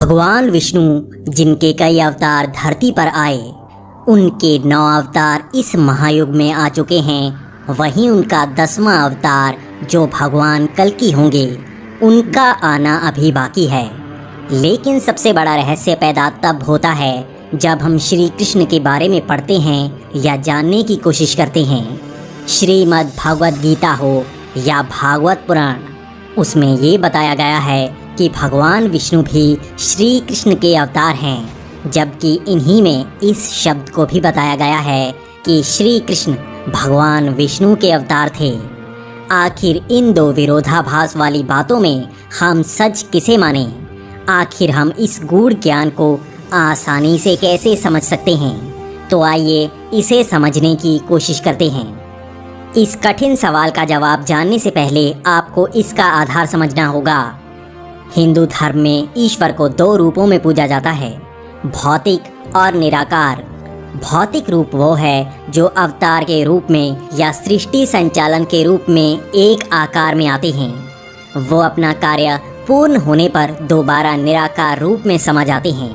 भगवान विष्णु जिनके कई अवतार धरती पर आए, उनके 9 अवतार इस महायुग में आ चुके हैं। वहीं उनका 10वां अवतार जो भगवान कल्कि होंगे, उनका आना अभी बाकी है। लेकिन सबसे बड़ा रहस्य पैदा तब होता है जब हम श्री कृष्ण के बारे में पढ़ते हैं या जानने की कोशिश करते हैं। श्रीमद् भगवद गीता हो या भागवत पुराण, उसमें ये बताया गया है कि भगवान विष्णु भी श्री कृष्ण के अवतार हैं, जबकि इन्हीं में इस शब्द को भी बताया गया है कि श्री कृष्ण भगवान विष्णु के अवतार थे। आखिर इन दो विरोधाभास वाली बातों में हम सच किसे माने? आखिर हम इस गूढ़ ज्ञान को आसानी से कैसे समझ सकते हैं? तो आइए इसे समझने की कोशिश करते हैं। इस कठिन सवाल का जवाब जानने से पहले आपको इसका आधार समझना होगा। हिंदू धर्म में ईश्वर को 2 रूपों में पूजा जाता है, भौतिक और निराकार। भौतिक रूप वो है जो अवतार के रूप में या सृष्टि संचालन के रूप में एक आकार में आते हैं। वो अपना कार्य पूर्ण होने पर दोबारा निराकार रूप में समा जाते हैं।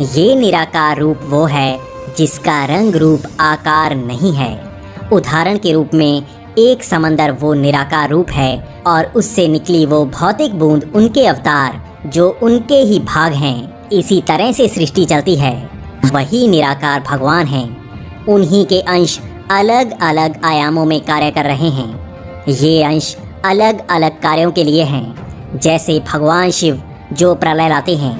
ये निराकार रूप वो है जिसका रंग रूप आकार नहीं है। उदाहरण के रूप में एक समंदर वो निराकार रूप है और उससे निकली वो भौतिक बूंद उनके अवतार जो उनके ही भाग हैं। इसी तरह से सृष्टि चलती है। वही निराकार भगवान हैं। उन्हीं के अंश अलग अलग आयामों में कार्य कर रहे हैं। ये अंश अलग अलग कार्यों के लिए हैं। जैसे भगवान शिव जो प्रलय लाते हैं,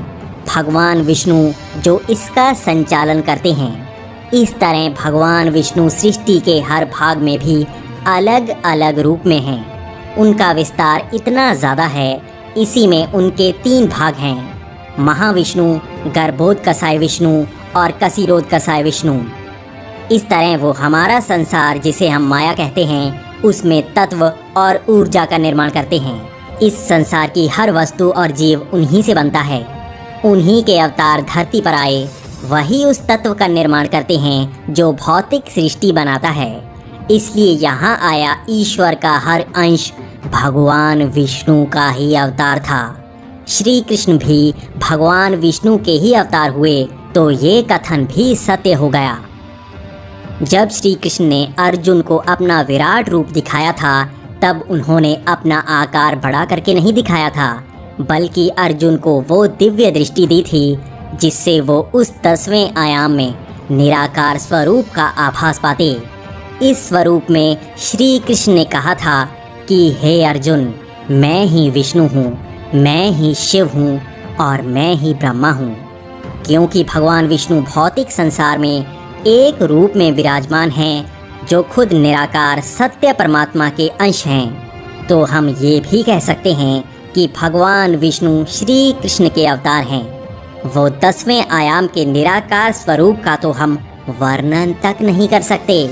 भगवान विष्णु जो इसका संचालन करते हैं। इस तरह भगवान विष्णु सृष्टि के हर भाग में भी अलग अलग रूप में हैं। उनका विस्तार इतना ज़्यादा है, इसी में उनके 3 भाग हैं, महाविष्णु, गर्भोदकसाय विष्णु और कसीरोदकसाय विष्णु। इस तरह वो हमारा संसार जिसे हम माया कहते हैं, उसमें तत्व और ऊर्जा का निर्माण करते हैं। इस संसार की हर वस्तु और जीव उन्हीं से बनता है। उन्हीं के अवतार धरती पर आए, वही उस तत्व का निर्माण करते हैं जो भौतिक सृष्टि बनाता है। इसलिए यहाँ आया ईश्वर का हर अंश भगवान विष्णु का ही अवतार था। श्री कृष्ण भी भगवान विष्णु के ही अवतार हुए, तो ये कथन भी सत्य हो गया। जब श्री कृष्ण ने अर्जुन को अपना विराट रूप दिखाया था, तब उन्होंने अपना आकार बड़ा करके नहीं दिखाया था, बल्कि अर्जुन को वो दिव्य दृष्टि दी थी जिससे वो उस 10वें आयाम में निराकार स्वरूप का आभास पाते। इस स्वरूप में श्री कृष्ण ने कहा था कि हे अर्जुन, मैं ही विष्णु हूँ, मैं ही शिव हूँ और मैं ही ब्रह्मा हूँ। क्योंकि भगवान विष्णु भौतिक संसार में एक रूप में विराजमान हैं जो खुद निराकार सत्य परमात्मा के अंश हैं, तो हम ये भी कह सकते हैं कि भगवान विष्णु श्री कृष्ण के अवतार हैं। वो 10वें आयाम के निराकार स्वरूप का तो हम वर्णन तक नहीं कर सकते।